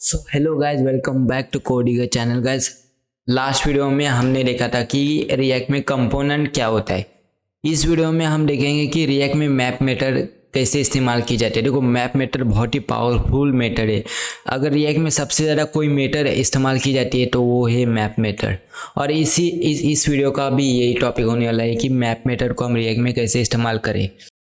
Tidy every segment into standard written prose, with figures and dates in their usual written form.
So hello guys, welcome back to coding channel. Guys, last video में हमने देखा था कि रिएक्ट में कंपोनेंट क्या होता है। इस वीडियो में हम देखेंगे कि रिएक्ट में मैप मेथड कैसे इस्तेमाल की जाती है। देखो, मैप मेथड बहुत ही पावरफुल मेथड है। अगर रिएक्ट में सबसे ज़्यादा कोई मेथड इस्तेमाल की जाती है तो वो है मैप मेथड। और इस वीडियो का भी यही टॉपिक होने वाला है कि मैप मेथड को हम रिएक्ट में कैसे इस्तेमाल करें।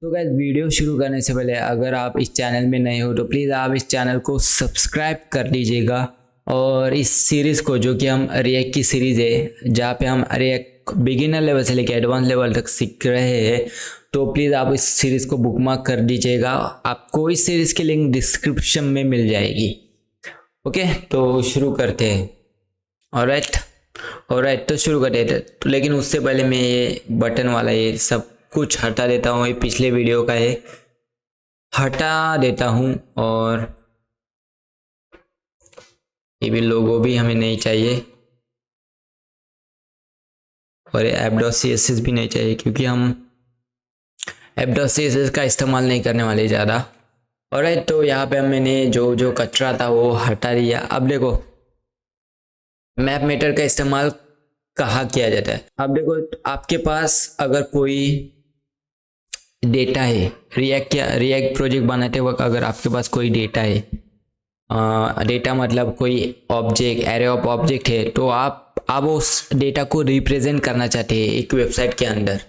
तो गाइस, वीडियो शुरू करने से पहले अगर आप इस चैनल में नए हो तो प्लीज़ आप इस चैनल को सब्सक्राइब कर लीजिएगा। और इस सीरीज़ को, जो कि हम रिएक्ट की सीरीज़ है जहाँ पे हम रिएक्ट बिगिनर लेवल से लेकर एडवांस लेवल तक सीख रहे हैं, तो प्लीज़ आप इस सीरीज़ को बुकमार्क कर दीजिएगा। आपको इस सीरीज़ की लिंक डिस्क्रिप्शन में मिल जाएगी। ओके, तो शुरू करते हैं। ऑलराइट, तो शुरू करते हैं। तो लेकिन उससे पहले मैं ये बटन वाला ये सब कुछ हटा देता हूँ। ये पिछले वीडियो का है, हटा देता हूँ। और ये भी लोगो भी हमें नहीं चाहिए, और ये app.css भी नहीं चाहिए, क्योंकि हम app.css का इस्तेमाल नहीं करने वाले ज़्यादा। ऑलराइट, तो यहाँ पे मैंने जो कचरा था वो हटा दिया। अब देखो, मैप मेथड का इस्तेमाल कहाँ किया जाता है। अब देखो, आपके पास अगर कोई डेटा है, रिएक्ट प्रोजेक्ट बनाते वक्त अगर आपके पास कोई डेटा है, डेटा मतलब कोई ऑब्जेक्ट, एरे ऑफ ऑब्जेक्ट है, तो आप उस डेटा को रिप्रेजेंट करना चाहते हैं एक वेबसाइट के अंदर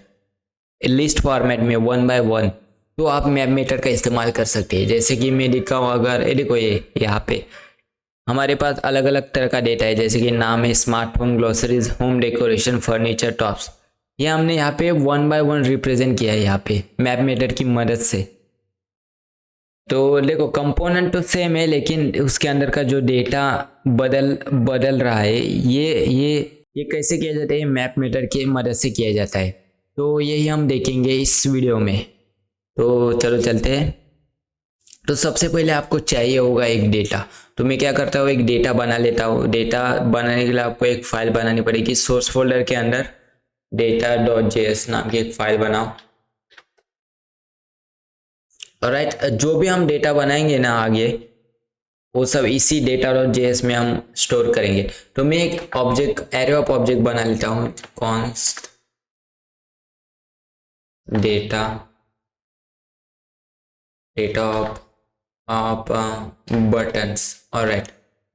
लिस्ट फॉर्मेट में 1 बाय 1, तो आप मैप मेथड का इस्तेमाल कर सकते हैं। जैसे कि मैं दिखाऊँ, अगर ये देखो, ये यहाँ पे हमारे पास अलग अलग तरह का डेटा है, जैसे कि नाम है, smartphone, groceries, home decoration, furniture, tops. ये हमने यहाँ पे 1 बाय 1 रिप्रेजेंट किया है यहाँ पे मैप मेथड की मदद से। तो देखो, कंपोनेंट तो सेम है, लेकिन उसके अंदर का जो डेटा बदल रहा है, ये कैसे किया जाता है, मैप मेथड की मदद से किया जाता है। तो यही हम देखेंगे इस वीडियो में। तो चलो चलते हैं। तो सबसे पहले आपको चाहिए होगा एक डेटा। तो मैं क्या करता हूँ, एक डेटा बना लेता हूँ। डेटा बनाने के लिए आपको एक फाइल बनानी पड़ेगी। सोर्स फोल्डर के अंदर data.js नाम की एक फाइल बनाओ। ऑलराइट, जो भी हम डेटा बनाएंगे ना आगे, वो सब इसी data.js में हम स्टोर करेंगे। तो मैं एक ऑब्जेक्ट, एरे ऑफ ऑब्जेक्ट बना लेता हूँ। Const data of buttons. Alright,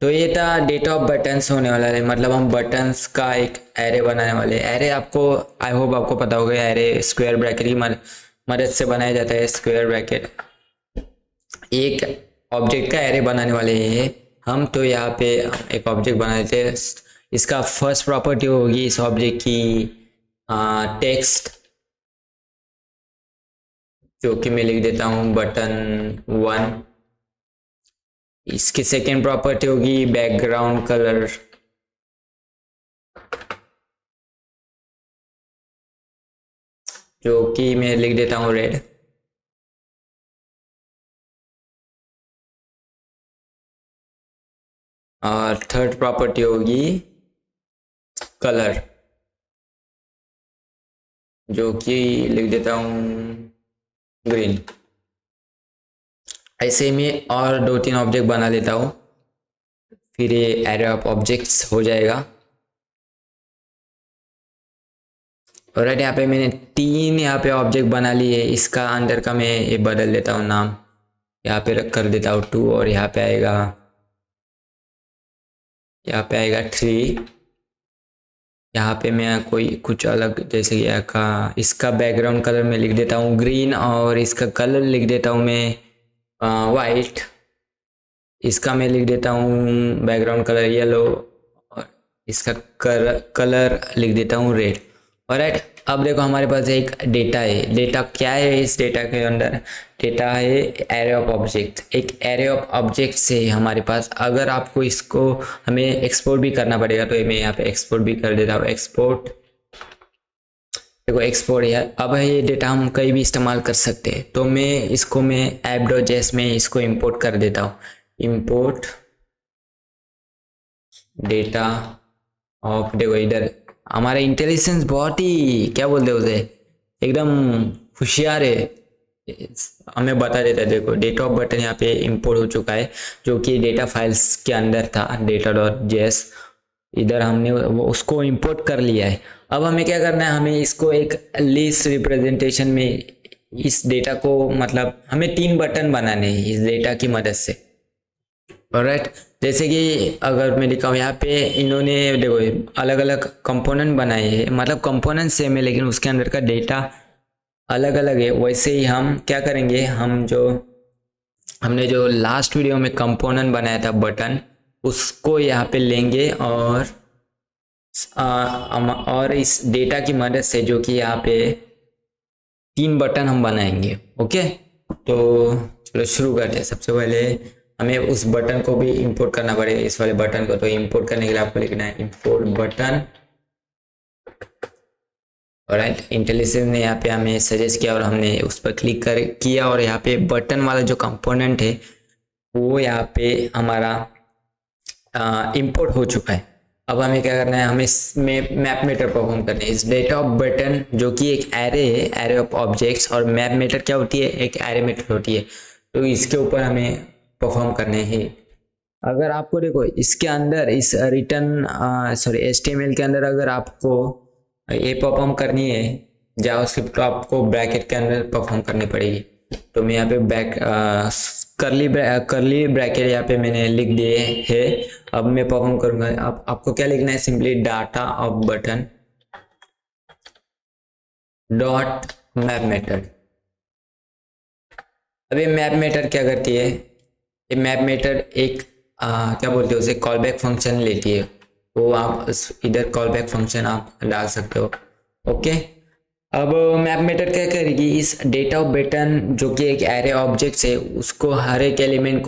तो ये था डेटा ऑफ बटन्स होने वाला है। मतलब हम बटन्स का एक एरे बनाने वाले। एरे आपको, आई होप आपको पता होगा, एरे स्क्वायर ब्रैकेट की मदद से बनाया जाता है। स्क्वायर ब्रैकेट एक ऑब्जेक्ट का एरे बनाने वाले हैं हम। तो यहाँ पे एक ऑब्जेक्ट बना देते हैं। इसका फर्स्ट प्रॉपर्टी होगी इस ऑब्जेक्ट की टेक्स्ट, जो कि मैं लिख देता हूँ button1। इसकी सेकेंड प्रॉपर्टी होगी बैकग्राउंड कलर, जो कि मैं लिख देता हूँ रेड। और थर्ड प्रॉपर्टी होगी कलर, जो कि लिख देता हूँ ग्रीन। ऐसे में और 2-3 ऑब्जेक्ट बना लेता हूँ, फिर ये एरे ऑफ ऑब्जेक्ट्स हो जाएगा। और यहाँ पे मैंने 3 यहाँ पे ऑब्जेक्ट बना लिए। इसका अंदर का मैं ये बदल देता हूँ नाम, यहाँ पे रख कर देता हूँ 2, और यहाँ पे आएगा 3। यहाँ पे मैं कोई कुछ अलग, जैसे कि इसका बैकग्राउंड कलर में लिख देता हूँ ग्रीन, और इसका कलर लिख देता हूँ मैं वाइट। इसका मैं लिख देता हूँ बैकग्राउंड कलर येलो, और इसका कलर लिख देता हूँ रेड। ऑलराइट, अब देखो, हमारे पास एक डेटा है। डेटा क्या है, इस डेटा के अंदर डेटा है एरे ऑफ ऑब्जेक्ट। एक एरे ऑफ ऑब्जेक्ट से हमारे पास, अगर आपको इसको हमें एक्सपोर्ट भी करना पड़ेगा, तो मैं यहाँ पे एक्सपोर्ट भी कर देता हूँ। एक्सपोर्ट, देखो एक्सपोर्ट है। अब ये डेटा हम कहीं भी इस्तेमाल कर सकते हैं। तो मैं app.js में इसको इंपोर्ट कर देता हूँ। इंपोर्ट डेटा ऑफ, देखो इधर हमारा इंटेलिजेंस बहुत ही, क्या बोलते हैं उसे, एकदम होशियार है। हमें बता देता है। देखो डेटा ऑफ बटन यहाँ पे इंपोर्ट हो चुका है, जो कि डेटा फाइल्स के अंदर था, data.js। इधर हमने वो उसको इंपोर्ट कर लिया है। अब हमें क्या करना है, हमें इसको एक लिस्ट रिप्रेजेंटेशन में इस डेटा को, मतलब हमें 3 बटन बनाने हैं इस डेटा की मदद से। ऑलराइट, जैसे कि अगर मैं लिखा हूँ यहाँ पे, इन्होंने देखो अलग अलग कंपोनेंट बनाए हैं, मतलब कंपोनेंट सेम है लेकिन उसके अंदर का डेटा अलग अलग है। वैसे ही हम क्या करेंगे, हमने जो लास्ट वीडियो में कंपोनेंट बनाया था बटन, उसको यहाँ पे लेंगे और इस डेटा की मदद से, जो कि यहाँ पे 3 बटन हम बनाएंगे। ओके, तो चलो शुरू करते हैं। सबसे पहले हमें उस बटन को भी इंपोर्ट करना पड़ेगा, इस वाले बटन को। तो इंपोर्ट करने के लिए आपको लिखना है इंपोर्ट बटन। ऑलराइट, इंटेलिजेंस ने यहाँ पे हमें सजेस्ट किया और हमने उस पर क्लिक किया, और यहाँ पे बटन वाला जो कंपोनेंट है वो यहाँ पे हमारा इंपोर्ट हो चुका है। अब हमें क्या करना है, हमें इसमें मैप मेथड परफॉर्म करना है। इस डेटा ऑफ बटन जो कि एक एरे है, एरे ऑफ ऑब्जेक्ट्स, और मैप मेथड क्या होती है, एक एरे मेथड होती है। तो इसके ऊपर हमें परफॉर्म करने हैं। अगर आपको देखो इसके अंदर इस रिटर्न HTML के अंदर अगर आपको ये परफॉर्म करनी है जावास्क्रिप्ट, तो आपको ब्रैकेट के अंदर परफॉर्म करनी पड़ेगी। तो मैं यहाँ पे करली ब्रैकेट यहाँ पे मैंने लिख दिए है। अब मैं परफॉर्म करूंगा। आपको क्या लिखना है, simply data off button dot map method. अब ये मैप मेथड क्या करती है, ये मैप मेथड एक क्या बोलते हैं उसे, कॉल बैक फंक्शन लेती है। तो आप इधर कॉल बैक फंक्शन आप डाल सकते हो। ओके, अब मैप मेथड क्या करेगी, इस डेटा ऑफ बटन जो कि एक एरे ऑब्जेक्ट है, उसको हर एक एलिमेंट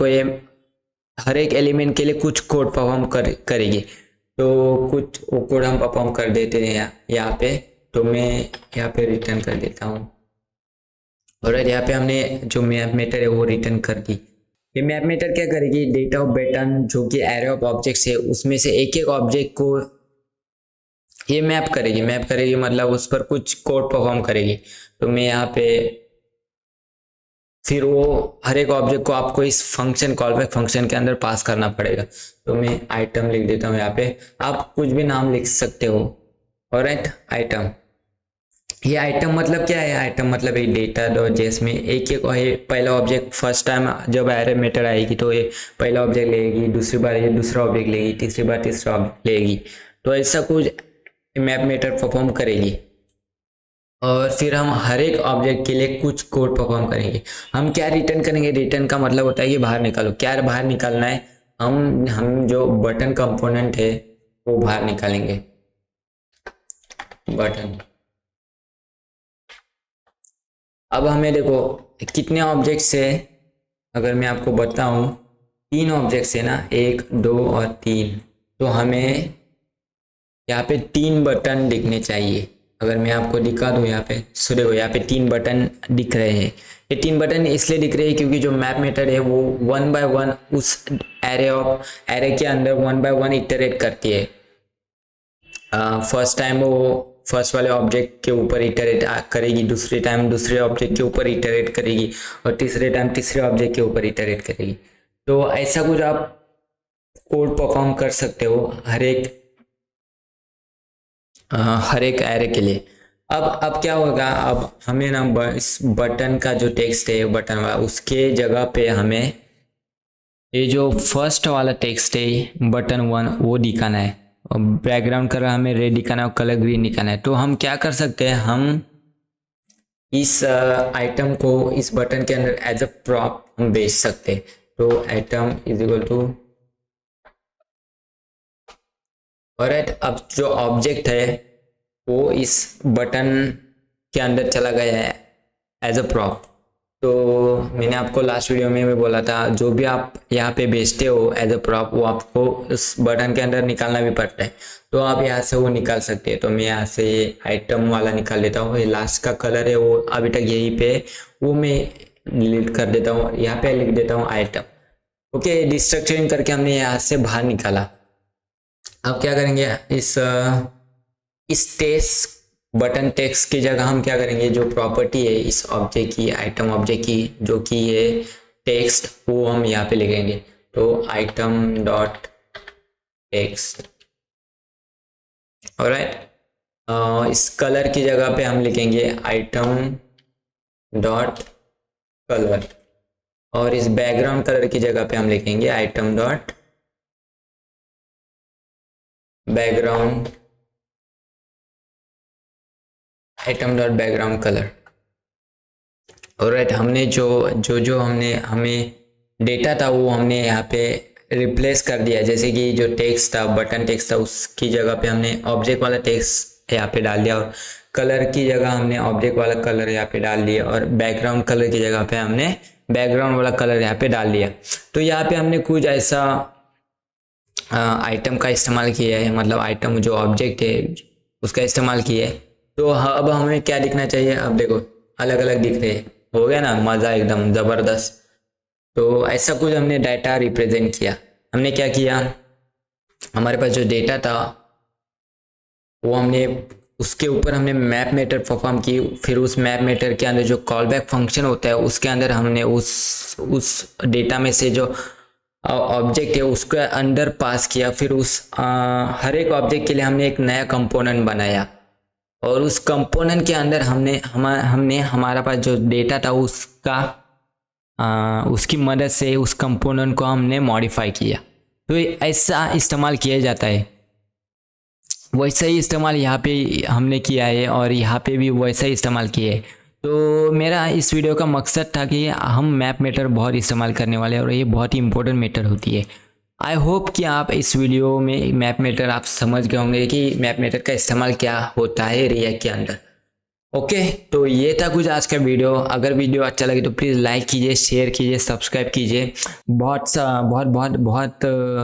के लिए कुछ कोड परफॉर्म करेगी। तो कुछ वो कोड हम परफॉर्म कर देते हैं यहाँ पे। तो मैं यहाँ पे रिटर्न कर देता हूँ, और यहाँ पे हमने जो मैप मेथड है वो रिटर्न कर दी। ये मैप मेथड क्या करेगी, डेटा ऑफ बटन जो कि एरे ऑफ ऑब्जेक्ट्स है, उसमें से एक एक ऑब्जेक्ट को ये मैप करेगी मतलब उस पर कुछ कोड परफॉर्म करेगी। तो मैं यहाँ पे फिर वो हर एक ऑब्जेक्ट को आपको इस फंक्शन कॉल बैक फंक्शन के अंदर पास करना पड़ेगा। तो मैं आइटम लिख देता हूँ यहाँ पे, आप कुछ भी नाम लिख सकते हो। ऑलराइट, आइटम, ये आइटम मतलब क्या है, आइटम मतलब एक data.js में एक पहला ऑब्जेक्ट फर्स्ट टाइम जब एरे मेथड आएगी तो ये पहला ऑब्जेक्ट लेगी, दूसरी बार ये दूसरा ऑब्जेक्ट लेगी, तीसरी बार तीसरा ऑब्जेक्ट लेगी। तो ऐसा कुछ मैप मेथड परफॉर्म करेगी, और फिर हम हर एक ऑब्जेक्ट के लिए कुछ कोड परफॉर्म करेंगे। हम क्या रिटर्न करेंगे, रिटर्न का मतलब होता है कि बाहर निकालो। क्या बाहर निकालना है, हम जो बटन कंपोनेंट है वो बाहर निकालेंगे, बटन। अब हमें देखो कितने ऑब्जेक्ट्स है, अगर मैं आपको बताऊं 3 ऑब्जेक्ट्स है ना, 1 2 और 3। तो हमें यहाँ पे 3 बटन दिखने चाहिए। अगर मैं आपको दिखा दूं यहाँ पे, सो देखो यहाँ पे 3 बटन दिख रहे हैं। ये 3 बटन इसलिए दिख रहे हैं क्योंकि जो मैप मेथड है वो 1 बाय 1 उस एरे के अंदर 1 बाय 1 इटरेट करती है। फर्स्ट टाइम वो फर्स्ट वाले ऑब्जेक्ट के ऊपर इटरेट करेगी, दूसरे टाइम दूसरे ऑब्जेक्ट के ऊपर इटरेट करेगी, और तीसरे टाइम तीसरे ऑब्जेक्ट के ऊपर इटरेट करेगी। तो ऐसा कुछ आप कोड परफॉर्म कर सकते हो हर एक एरे के लिए। अब क्या होगा, अब हमें ना इस बटन का जो टेक्स्ट है बटन वाला, उसके जगह पे हमें ये जो फर्स्ट वाला टेक्स्ट है बटन 1 वो दिखाना है। बैकग्राउंड कलर हमें रेड दिखाना है और कलर ग्रीन दिखाना है। तो हम क्या कर सकते हैं, हम इस आइटम को इस बटन के अंदर एज अ प्रॉप हम बेच सकते हैं। तो item is equal to, alright, अब जो ऑब्जेक्ट है वो इस बटन के अंदर चला गया है एज अ प्रॉप। तो मैंने आपको लास्ट वीडियो में भी बोला था, जो भी आप यहाँ पे बेचते हो एज अ प्रॉप, वो आपको उस बटन के अंदर निकालना भी पड़ता है। तो आप यहाँ से वो निकाल सकते हैं। तो मैं यहाँ से आइटम वाला निकाल लेता हूँ। ये लास्ट का कलर है वो अभी तक यहीं पे, वो मैं डिलीट कर देता हूँ। यहाँ पे लिख देता हूँ आइटम। ओके, डिस्ट्रक्चरिंग करके हमने यहाँ से बाहर निकाला। अब क्या करेंगे, इस टेस्ट बटन टेक्स्ट की जगह हम क्या करेंगे, जो प्रॉपर्टी है इस ऑब्जेक्ट की, आइटम ऑब्जेक्ट की, जो कि है टेक्स्ट, वो हम यहाँ पे लिखेंगे। तो आइटम डॉट टेक्स्ट। ऑलराइट, इस कलर की जगह पे हम लिखेंगे आइटम डॉट कलर, और इस बैकग्राउंड कलर की जगह पे हम लिखेंगे item dot background, item dot background colour. Alright, हमने जो हमने हमें डेटा था वो हमने यहाँ पे रिप्लेस कर दिया। जैसे कि जो टेक्स्ट था, बटन टेक्स्ट था, उसकी जगह पे हमने ऑब्जेक्ट वाला टेक्स्ट यहाँ पे डाल दिया, और कलर की जगह हमने ऑब्जेक्ट वाला कलर यहाँ पे डाल दिया, और बैकग्राउंड कलर की जगह पे हमने बैकग्राउंड वाला कलर यहाँ पे डाल दिया। तो यहाँ पे हमने कुछ ऐसा आइटम का इस्तेमाल किया है, मतलब आइटम जो ऑब्जेक्ट है उसका इस्तेमाल किया है। तो अब हमें क्या दिखना चाहिए, अब देखो अलग अलग दिख रहे हैं, हो गया ना मज़ा, एकदम ज़बरदस्त। तो ऐसा कुछ हमने डाटा रिप्रेजेंट किया। हमने क्या किया, हमारे पास जो डेटा था वो हमने उसके ऊपर हमने मैप मेथड परफॉर्म की। फिर उस मैप मेथड के अंदर जो कॉल बैक फंक्शन होता है उसके अंदर हमने उस डेटा में से जो ऑब्जेक्ट है उसके अंदर पास किया। फिर उस हर एक ऑब्जेक्ट के लिए हमने एक नया कंपोनेंट बनाया, और उस कंपोनेंट के अंदर हमने हमारा पास जो डेटा था उसका उसकी मदद से उस कंपोनेंट को हमने मॉडिफाई किया। तो ऐसा इस्तेमाल किया जाता है, वैसा ही इस्तेमाल यहाँ पे हमने किया है, और यहाँ पे भी वैसा ही इस्तेमाल किया है। तो मेरा इस वीडियो का मकसद था कि हम मैप मेथड बहुत इस्तेमाल करने वाले हैं, और ये बहुत ही इंपॉर्टेंट मेथड होती है। आई होप कि आप इस वीडियो में मैप मेथड आप समझ गए होंगे कि मैप मेथड का इस्तेमाल क्या होता है रिएक्ट के अंदर। ओके, तो ये था कुछ आज का वीडियो। अगर वीडियो अच्छा लगे तो प्लीज़ लाइक कीजिए, शेयर कीजिए, सब्सक्राइब कीजिए। बहुत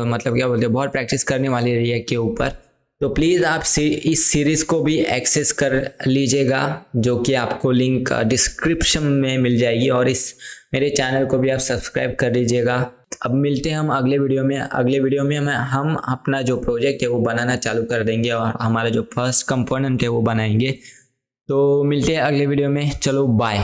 मतलब क्या बोलते हैं, बहुत प्रैक्टिस करने वाली है रिएक्ट के ऊपर। तो प्लीज़ आप इस सीरीज़ को भी एक्सेस कर लीजिएगा, जो कि आपको लिंक डिस्क्रिप्शन में मिल जाएगी, और इस मेरे चैनल को भी आप सब्सक्राइब कर लीजिएगा। अब मिलते हैं हम अगले वीडियो में। अगले वीडियो में हम अपना जो प्रोजेक्ट है वो बनाना चालू कर देंगे, और हमारा जो फर्स्ट कंपोनेंट है वो बनाएंगे। तो मिलते हैं अगले वीडियो में, चलो बाय।